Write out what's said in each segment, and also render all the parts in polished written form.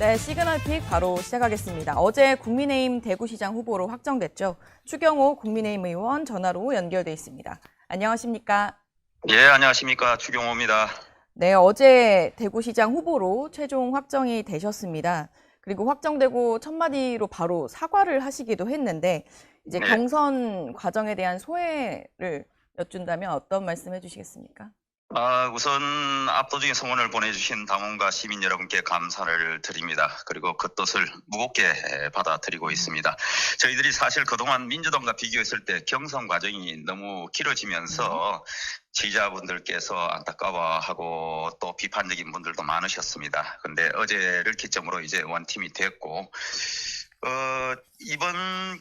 네, 시그널픽 바로 시작하겠습니다. 어제 국민의힘 대구시장 후보로 확정됐죠. 추경호 국민의힘 의원 전화로 연결돼 있습니다. 안녕하십니까? 예, 안녕하십니까. 추경호입니다. 네, 어제 대구시장 후보로 최종 확정이 되셨습니다. 그리고 확정되고 첫마디로 바로 사과를 하시기도 했는데 이제 네. 경선 과정에 대한 소회를 여쭌다면 어떤 말씀 해주시겠습니까? 우선 압도적인 성원을 보내주신 당원과 시민 여러분께 감사를 드립니다. 그리고 그 뜻을 무겁게 받아들이고 있습니다. 저희들이 사실 그동안 민주당과 비교했을 때 경선 과정이 너무 길어지면서 지지자분들께서 안타까워하고 또 비판적인 분들도 많으셨습니다. 근데 어제를 기점으로 이제 원팀이 됐고, 이번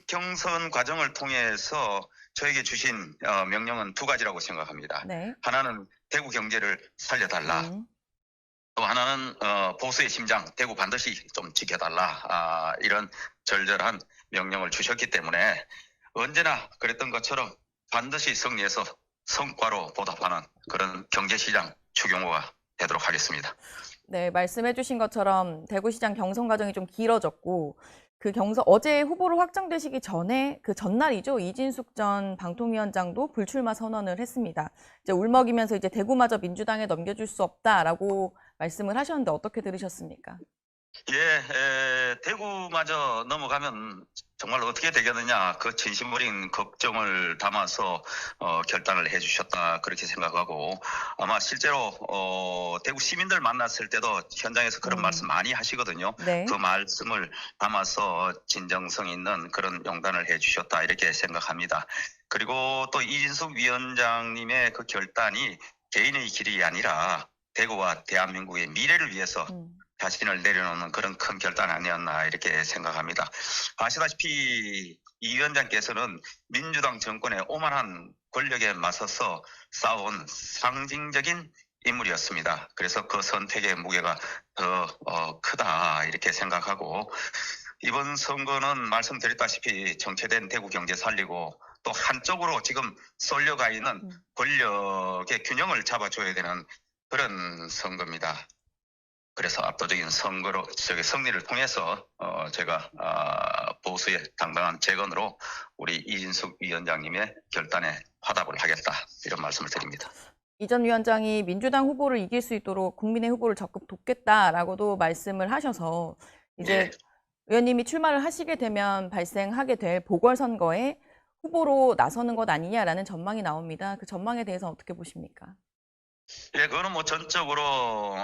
경선 과정을 통해서 저에게 주신 명령은 두 가지라고 생각합니다. 네. 하나는 대구 경제를 살려달라. 또 하나는 보수의 심장, 대구 반드시 좀 지켜달라. 이런 절절한 명령을 주셨기 때문에 언제나 그랬던 것처럼 반드시 승리해서 성과로 보답하는 그런 경제시장 추경호가 되도록 하겠습니다. 네, 말씀해 주신 것처럼 대구시장 경선 과정이 좀 길어졌고 그 경선 어제 후보로 확정되시기 전에 그 전날이죠. 이진숙 전 방통위원장도 불출마 선언을 했습니다. 이제 울먹이면서 이제 대구마저 민주당에 넘겨줄 수 없다라고 말씀을 하셨는데 어떻게 들으셨습니까? 예, 대구마저 넘어가면 정말 어떻게 되겠느냐, 그 진심 어린 걱정을 담아서 결단을 해주셨다, 그렇게 생각하고, 아마 실제로 대구 시민들 만났을 때도 현장에서 그런 말씀 많이 하시거든요. 네. 그 말씀을 담아서 진정성 있는 그런 용단을 해주셨다, 이렇게 생각합니다. 그리고 또 이진숙 위원장님의 그 결단이 개인의 길이 아니라 대구와 대한민국의 미래를 위해서 자신을 내려놓는 그런 큰 결단 아니었나, 이렇게 생각합니다. 아시다시피 이 위원장께서는 민주당 정권의 오만한 권력에 맞서서 싸운 상징적인 인물이었습니다. 그래서 그 선택의 무게가 더 크다, 이렇게 생각하고, 이번 선거는 말씀드렸다시피 정체된 대구 경제 살리고 또 한쪽으로 지금 쏠려가 있는 권력의 균형을 잡아줘야 되는 그런 선거입니다. 그래서 압도적인 승리를 통해서 제가 보수의 당당한 재건으로 우리 이진숙 위원장님의 결단에 화답을 하겠다, 이런 말씀을 드립니다. 이 전 위원장이 민주당 후보를 이길 수 있도록 국민의 후보를 적극 돕겠다라고도 말씀을 하셔서 이제 예. 의원님이 출마를 하시게 되면 발생하게 될 보궐선거에 후보로 나서는 것 아니냐라는 전망이 나옵니다. 그 전망에 대해서 어떻게 보십니까? 예, 그거는 뭐 전적으로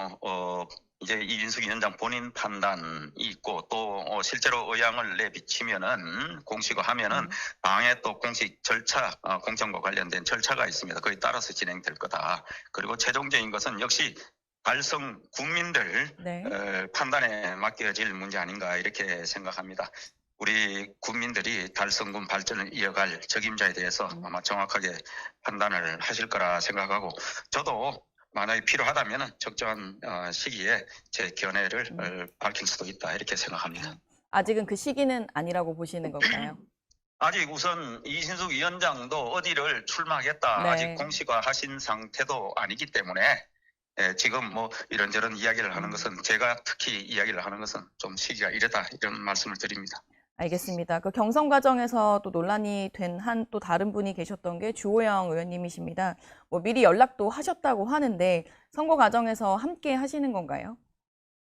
이제 이진숙 위원장 본인 판단이 있고, 또 실제로 의향을 내비치면은 공식화하면은 당의 또 공식 절차, 공천과 관련된 절차가 있습니다. 그에 따라서 진행될 거다. 그리고 최종적인 것은 역시 달성 국민들 네. 판단에 맡겨질 문제 아닌가, 이렇게 생각합니다. 우리 국민들이 달성군 발전을 이어갈 적임자에 대해서 아마 정확하게 판단을 하실 거라 생각하고, 저도 만약에 필요하다면 적절한 시기에 제 견해를 밝힐 수도 있다, 이렇게 생각합니다. 아직은 그 시기는 아니라고 보시는 건가요? 아직 우선 이진숙 위원장도 어디를 출마하겠다, 네. 아직 공식화하신 상태도 아니기 때문에 지금 뭐 이런저런 이야기를 하는 것은, 제가 특히 이야기를 하는 것은 좀 시기가 이르다, 이런 말씀을 드립니다. 알겠습니다. 그 경선 과정에서 또 논란이 된 한 또 다른 분이 계셨던 게 주호영 의원님이십니다. 뭐 미리 연락도 하셨다고 하는데 선거 과정에서 함께 하시는 건가요?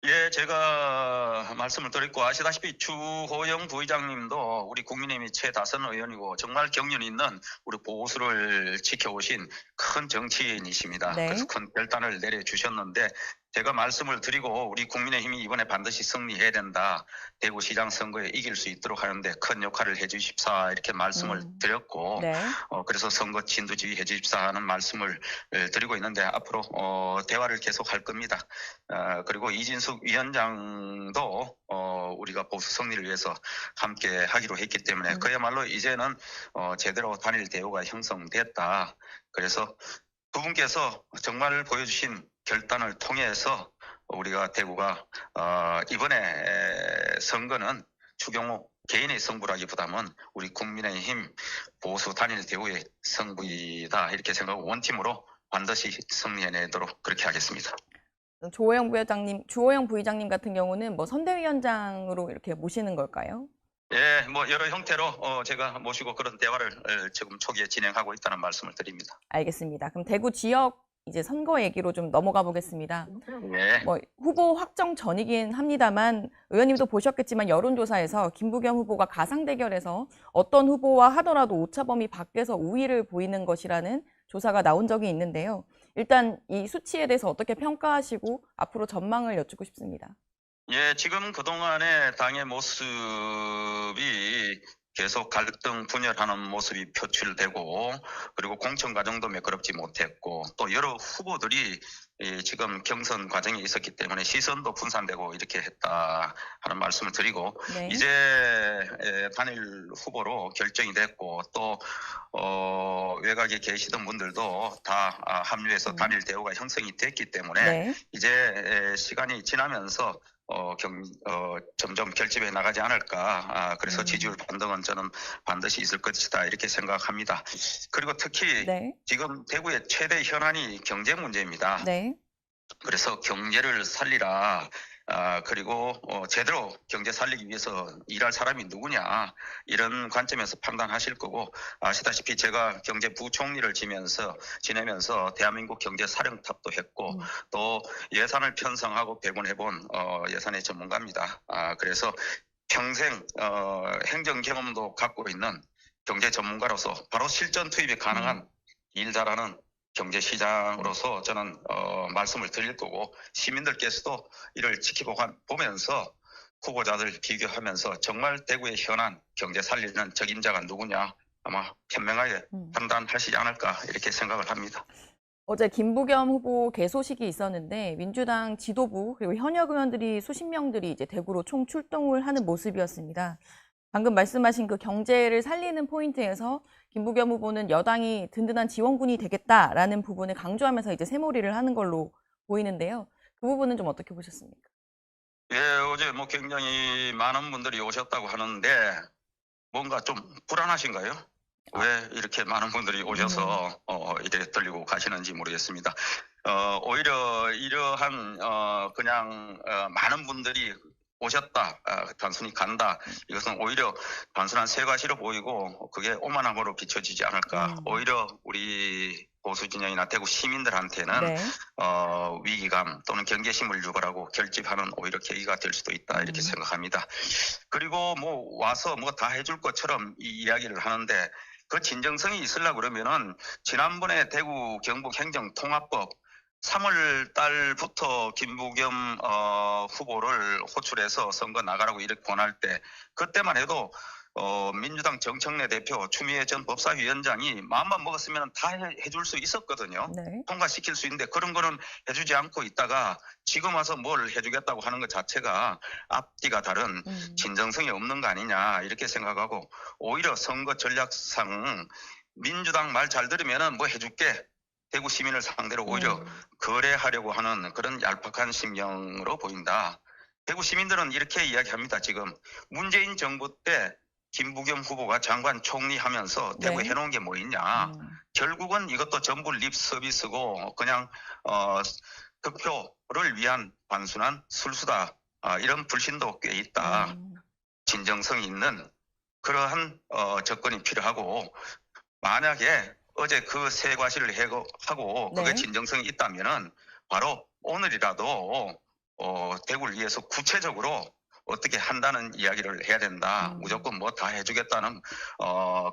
예, 제가 말씀을 드렸고, 아시다시피 주호영 부의장님도 우리 국민의힘의 최다선 의원이고 정말 경륜 있는 우리 보수를 지켜오신 큰 정치인이십니다. 네. 그래서 큰 결단을 내려주셨는데, 제가 말씀을 드리고 우리 국민의힘이 이번에 반드시 승리해야 된다, 대구시장 선거에 이길 수 있도록 하는데 큰 역할을 해주십사, 이렇게 말씀을 드렸고, 네. 그래서 선거 진두지휘 해주십사 하는 말씀을 드리고 있는데, 앞으로 대화를 계속할 겁니다. 그리고 이진숙 위원장도 우리가 보수 승리를 위해서 함께 하기로 했기 때문에 그야말로 이제는 제대로 단일 대우가 형성됐다. 그래서 두 분께서 정말 보여주신 결단을 통해서 우리가 대구가 이번에 선거는 추경호 개인의 승부라기보다는 우리 국민의힘 보수 단일 대우의 승부이다, 이렇게 생각하고 원팀으로 반드시 승리해내도록 그렇게 하겠습니다. 주호영 부의장님 같은 경우는 뭐 선대위원장으로 이렇게 모시는 걸까요? 예, 뭐 여러 형태로 제가 모시고 그런 대화를 지금 초기에 진행하고 있다는 말씀을 드립니다. 알겠습니다. 그럼 대구 지역 이제 선거 얘기로 좀 넘어가 보겠습니다. 예. 뭐 후보 확정 전이긴 합니다만 의원님도 보셨겠지만 여론조사에서 김부겸 후보가 가상 대결에서 어떤 후보와 하더라도 오차범위 밖에서 우위를 보이는 것이라는 조사가 나온 적이 있는데요. 일단 이 수치에 대해서 어떻게 평가하시고 앞으로 전망을 여쭙고 싶습니다. 예, 지금 그동안의 당의 모습이 계속 갈등 분열하는 모습이 표출되고, 그리고 공천 과정도 매끄럽지 못했고, 또 여러 후보들이 지금 경선 과정에 있었기 때문에 시선도 분산되고 이렇게 했다 하는 말씀을 드리고, 네. 이제 단일 후보로 결정이 됐고, 또 외곽에 계시던 분들도 다 합류해서 단일 대우가 형성이 됐기 때문에 네. 이제 시간이 지나면서 점점 결집해 나가지 않을까. 그래서 지지율 반등은 저는 반드시 있을 것이다 이렇게 생각합니다. 그리고 특히 네. 지금 대구의 최대 현안이 경제 문제입니다. 네. 그래서 경제를 살리라. 그리고 제대로 경제 살리기 위해서 일할 사람이 누구냐 이런 관점에서 판단하실 거고, 아시다시피 제가 경제부총리를 지내면서 대한민국 경제 사령탑도 했고 또 예산을 편성하고 배분해본 예산의 전문가입니다. 그래서 평생 행정 경험도 갖고 있는 경제 전문가로서 바로 실전 투입이 가능한 일 잘하는 경제시장으로서 저는 말씀을 드릴 거고, 시민들께서도 이를 지켜보면서 후보자들 비교하면서 정말 대구의 현안 경제 살리는 적임자가 누구냐 아마 현명하게 판단하시지 않을까 이렇게 생각을 합니다. 어제 김부겸 후보 개소식이 있었는데 민주당 지도부 그리고 현역 의원들이 수십 명들이 이제 대구로 총 출동을 하는 모습이었습니다. 방금 말씀하신 그 경제를 살리는 포인트에서 김부겸 후보는 여당이 든든한 지원군이 되겠다라는 부분을 강조하면서 이제 새몰이를 하는 걸로 보이는데요. 그 부분은 좀 어떻게 보셨습니까? 예, 어제 뭐 굉장히 많은 분들이 오셨다고 하는데 뭔가 좀 불안하신가요? 왜 이렇게 많은 분들이 오셔서 이렇게 들리고 가시는지 모르겠습니다. 오히려 이러한 그냥 많은 분들이 오셨다, 단순히 간다, 이것은 오히려 단순한 쇠과시로 보이고 그게 오만함으로 비춰지지 않을까. 오히려 우리 보수 진영이나 대구 시민들한테는 네. 위기감 또는 경계심을 유발하고 결집하는 오히려 계기가 될 수도 있다 이렇게 생각합니다. 그리고 뭐 와서 뭐 다 해줄 것처럼 이 이야기를 하는데, 그 진정성이 있으려고 그러면은 지난번에 대구 경북 행정통합법 3월 달부터 김부겸 후보를 호출해서 선거 나가라고 이렇게 권할 때, 그때만 해도 민주당 정청래 대표, 추미애 전 법사위원장이 마음만 먹었으면 다 해줄 수 있었거든요. 네. 통과시킬 수 있는데 그런 거는 해주지 않고 있다가 지금 와서 뭘 해주겠다고 하는 것 자체가 앞뒤가 다른 진정성이 없는 거 아니냐 이렇게 생각하고, 오히려 선거 전략상 민주당 말 잘 들으면은 뭐 해줄게, 대구 시민을 상대로 오히려 거래하려고 하는 그런 얄팍한 심경으로 보인다. 대구 시민들은 이렇게 이야기합니다. 지금 문재인 정부 때 김부겸 후보가 장관 총리하면서 대구에 네. 해놓은 게 뭐 있냐. 결국은 이것도 전부 립 서비스고 그냥 득표를 위한 단순한 술수다. 이런 불신도 꽤 있다. 진정성 있는 그러한 접근이 필요하고, 만약에 어제 그 세 과시를 하고 그게 네. 진정성이 있다면은 바로 오늘이라도 대구를 위해서 구체적으로 어떻게 한다는 이야기를 해야 된다. 무조건 뭐 다 해주겠다는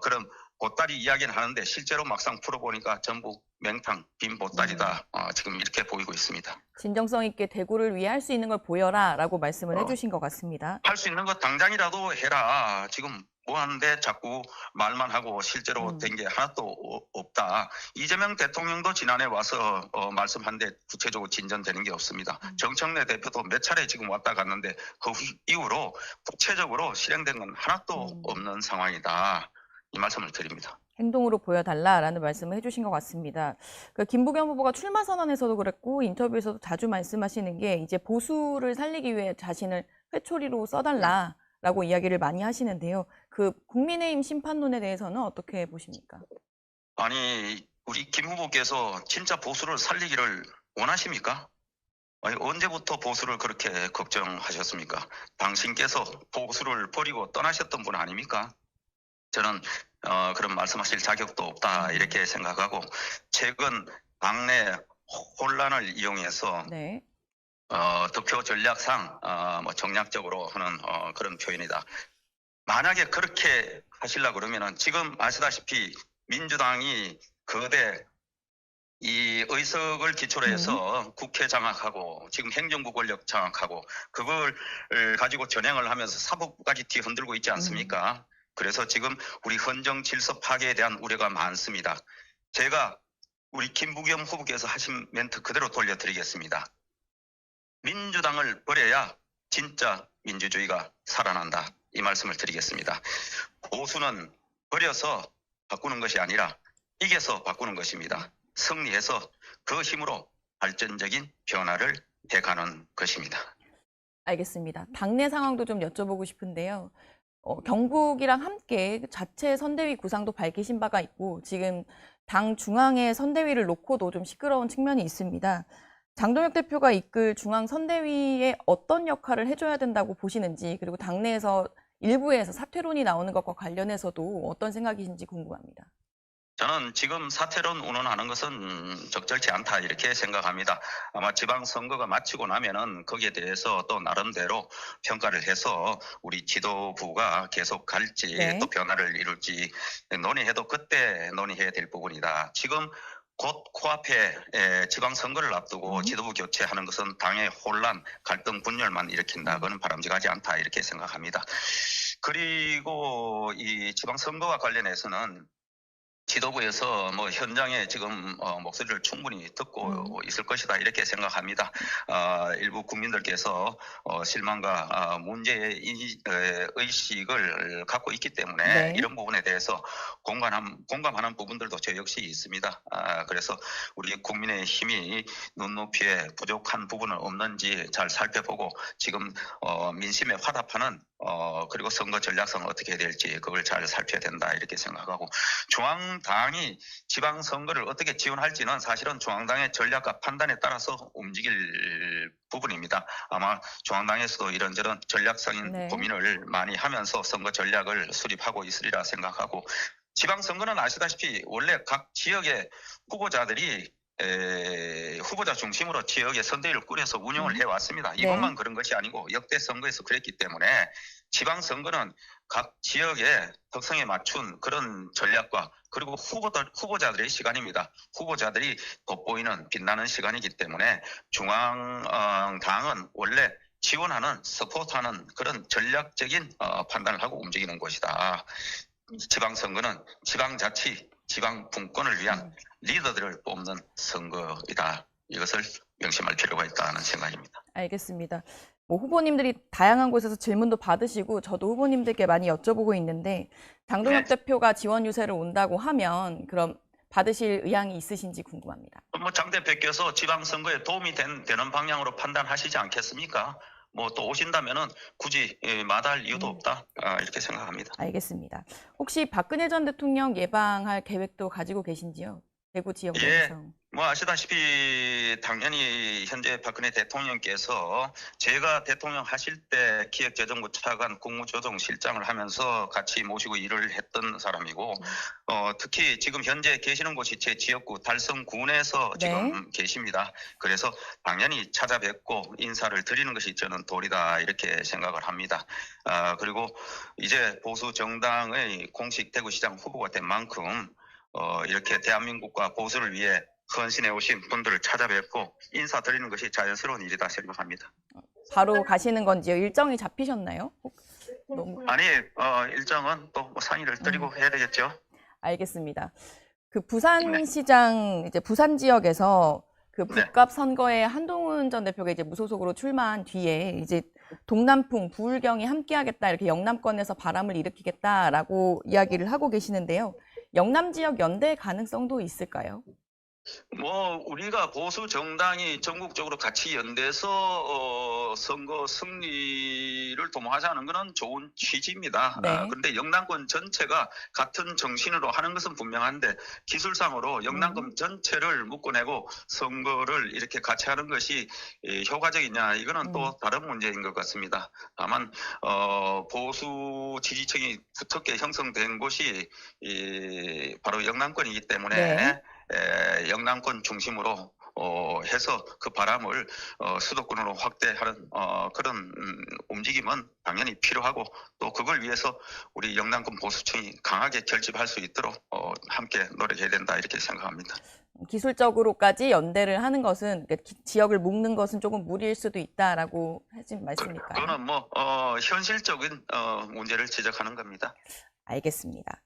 그런 보따리 이야기는 하는데 실제로 막상 풀어보니까 전부 맹탕, 빈 보따리다. 지금 이렇게 보이고 있습니다. 진정성 있게 대구를 위해 할 수 있는 걸 보여라라고 말씀을 해주신 것 같습니다. 할 수 있는 거 당장이라도 해라. 지금 뭐 하는데 자꾸 말만 하고 실제로 된 게 하나도 없다. 이재명 대통령도 지난해 와서 말씀한데 구체적으로 진전되는 게 없습니다. 정청래 대표도 몇 차례 지금 왔다 갔는데 그 이후로 구체적으로 실행된 건 하나도 없는 상황이다. 이 말씀을 드립니다. 행동으로 보여달라라는 말씀을 해주신 것 같습니다. 그 김부겸 후보가 출마 선언에서도 그랬고 인터뷰에서도 자주 말씀하시는 게 이제 보수를 살리기 위해 자신을 회초리로 써달라라고 이야기를 많이 하시는데요. 그 국민의힘 심판론에 대해서는 어떻게 보십니까? 아니, 우리 김 후보께서 진짜 보수를 살리기를 원하십니까? 아니, 언제부터 보수를 그렇게 걱정하셨습니까? 당신께서 보수를 버리고 떠나셨던 분 아닙니까? 저는 그런 말씀하실 자격도 없다 이렇게 생각하고 최근 당내 혼란을 이용해서 네. 득표 전략상 뭐 정략적으로 하는 그런 표현이다. 만약에 그렇게 하시려고 그러면은 지금 아시다시피 민주당이 거대 이 의석을 기초로 해서 국회 장악하고 지금 행정부 권력 장악하고 그걸 가지고 전행을 하면서 사법부까지 뒤흔들고 있지 않습니까? 그래서 지금 우리 헌정 질서 파괴에 대한 우려가 많습니다. 제가 우리 김부겸 후보께서 하신 멘트 그대로 돌려드리겠습니다. 민주당을 버려야 진짜 민주주의가 살아난다. 이 말씀을 드리겠습니다. 보수는 버려서 바꾸는 것이 아니라 이겨서 바꾸는 것입니다. 승리해서 그 힘으로 발전적인 변화를 해가는 것입니다. 알겠습니다. 당내 상황도 좀 여쭤보고 싶은데요. 경북이랑 함께 자체 선대위 구상도 밝히신 바가 있고 지금 당 중앙의 선대위를 놓고도 좀 시끄러운 측면이 있습니다. 장동혁 대표가 이끌 중앙 선대위에 어떤 역할을 해줘야 된다고 보시는지 그리고 당내에서 일부에서 사퇴론이 나오는 것과 관련해서도 어떤 생각이신지 궁금합니다. 저는 지금 사퇴론 운운하는 것은 적절치 않다 이렇게 생각합니다. 아마 지방선거가 마치고 나면은 거기에 대해서 또 나름대로 평가를 해서 우리 지도부가 계속 갈지 네. 또 변화를 이룰지 논의해도 그때 논의해야 될 부분이다. 지금 곧 코앞에 지방선거를 앞두고 지도부 교체하는 것은 당의 혼란, 갈등, 분열만 일으킨다. 그건 바람직하지 않다 이렇게 생각합니다. 그리고 이 지방선거와 관련해서는 지도부에서 뭐 현장에 지금 목소리를 충분히 듣고 있을 것이다 이렇게 생각합니다. 일부 국민들께서 실망과 문제의 의식을 갖고 있기 때문에 네. 이런 부분에 대해서 공감하는 부분들도 저 역시 있습니다. 그래서 우리 국민의 힘이 눈높이에 부족한 부분은 없는지 잘 살펴보고 지금 민심에 화답하는 그리고 선거 전략성을 어떻게 해야 될지 그걸 잘 살펴야 된다 이렇게 생각하고 중앙당이 지방선거를 어떻게 지원할지는 사실은 중앙당의 전략과 판단에 따라서 움직일 부분입니다. 아마 중앙당에서도 이런저런 전략적인 네. 고민을 많이 하면서 선거 전략을 수립하고 있으리라 생각하고 지방선거는 아시다시피 원래 각 지역의 후보자들이 후보자 중심으로 지역의 선대위를 꾸려서 운영을 해왔습니다. 이번만 네. 그런 것이 아니고 역대 선거에서 그랬기 때문에 지방선거는 각 지역의 특성에 맞춘 그런 전략과 그리고 후보자들의 시간입니다. 후보자들이 돋보이는 빛나는 시간이기 때문에 중앙당은 원래 지원하는 서포트하는 그런 전략적인 판단을 하고 움직이는 곳이다. 지방선거는 지방자치, 지방분권을 위한 리더들을 뽑는 선거이다. 이것을 명심할 필요가 있다는 생각입니다. 알겠습니다. 뭐 후보님들이 다양한 곳에서 질문도 받으시고 저도 후보님들께 많이 여쭤보고 있는데 장동혁 대표가 지원 유세를 온다고 하면 그럼 받으실 의향이 있으신지 궁금합니다. 뭐 장 대표께서 지방선거에 도움이 되는 방향으로 판단하시지 않겠습니까? 뭐 또 오신다면은 굳이 마다할 이유도 없다 이렇게 생각합니다. 알겠습니다. 혹시 박근혜 전 대통령 예방할 계획도 가지고 계신지요? 대구 지역 내에서. 뭐 아시다시피 당연히 현재 박근혜 대통령께서 제가 대통령 하실 때 기획재정부 차관 국무조정실장을 하면서 같이 모시고 일을 했던 사람이고 특히 지금 현재 계시는 곳이 제 지역구 달성군에서 지금 계십니다. 그래서 당연히 찾아뵙고 인사를 드리는 것이 저는 도리다 이렇게 생각을 합니다. 그리고 이제 보수 정당의 공식 대구시장 후보가 된 만큼 이렇게 대한민국과 보수를 위해 헌신해 오신 분들을 찾아뵙고 인사드리는 것이 자연스러운 일이다 생각합니다. 바로 가시는 건지요? 일정이 잡히셨나요? 아니 일정은 또 상의를 드리고 해야 되겠죠. 알겠습니다. 그 부산시장 이제 부산 지역에서 그 부갑 선거에 한동훈 전 대표가 이제 무소속으로 출마한 뒤에 이제 동남풍, 부울경이 함께하겠다 이렇게 영남권에서 바람을 일으키겠다라고 이야기를 하고 계시는데요. 영남 지역 연대 가능성도 있을까요? 뭐 우리가 보수 정당이 전국적으로 같이 연대해서 선거 승리를 도모하자는 것은 좋은 취지입니다. 네. 그런데 영남권 전체가 같은 정신으로 하는 것은 분명한데 기술상으로 영남권 전체를 묶어내고 선거를 이렇게 같이 하는 것이 효과적이냐 이거는 또 다른 문제인 것 같습니다. 다만 보수 지지층이 두텁게 형성된 곳이 바로 영남권이기 때문에 네. 영남권 중심으로 해서 그 바람을 수도권으로 확대하는 그런 움직임은 당연히 필요하고 또 그걸 위해서 우리 영남권 보수층이 강하게 결집할 수 있도록 함께 노력해야 된다 이렇게 생각합니다. 기술적으로까지 연대를 하는 것은 그러니까 지역을 묶는 것은 조금 무리일 수도 있다라고 하신 말씀일까요? 그거는 뭐 현실적인 문제를 지적하는 겁니다. 알겠습니다.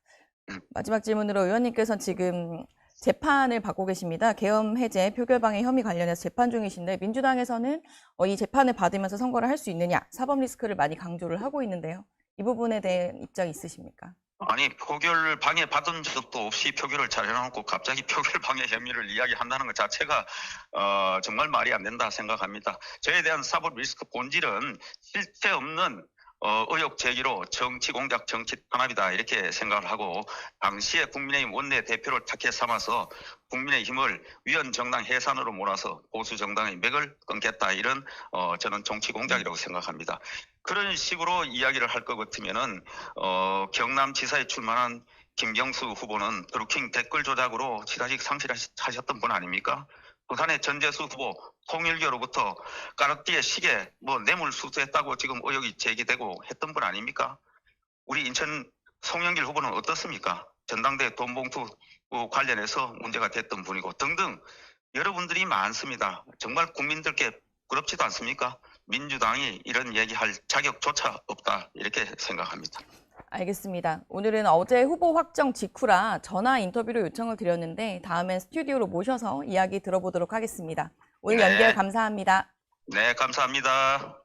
마지막 질문으로 의원님께서는 지금 재판을 받고 계십니다. 계엄 해제, 표결 방해 혐의 관련해서 재판 중이신데 민주당에서는 이 재판을 받으면서 선거를 할 수 있느냐, 사법 리스크를 많이 강조를 하고 있는데요. 이 부분에 대한 입장이 있으십니까? 아니 표결 방해 받은 적도 없이 표결을 잘 해놓고 갑자기 표결 방해 혐의를 이야기한다는 것 자체가 정말 말이 안 된다 생각합니다. 저에 대한 사법 리스크 본질은 실체 없는 의혹 제기로 정치 공작, 정치 탄압이다 이렇게 생각을 하고 당시에 국민의힘 원내대표를 타켓 삼아서 국민의힘을 위원 정당 해산으로 몰아서 보수 정당의 맥을 끊겠다 이런 저는 정치 공작이라고 생각합니다. 그런 식으로 이야기를 할 것 같으면은 경남지사에 출마한 김경수 후보는 드루킹 댓글 조작으로 지사직 상실하셨던 분 아닙니까? 부산의 전재수 후보 통일교로부터 까르띠에 시계 뇌물 수수했다고 지금 의혹이 제기되고 했던 분 아닙니까? 우리 인천 송영길 후보는 어떻습니까? 전당대 돈봉투 관련해서 문제가 됐던 분이고 등등 여러분들이 많습니다. 정말 국민들께 부럽지도 않습니까? 민주당이 이런 얘기할 자격조차 없다 이렇게 생각합니다. 알겠습니다. 오늘은 어제 후보 확정 직후라 전화 인터뷰로 요청을 드렸는데 다음엔 스튜디오로 모셔서 이야기 들어보도록 하겠습니다. 오늘 네. 연결 감사합니다. 네, 감사합니다.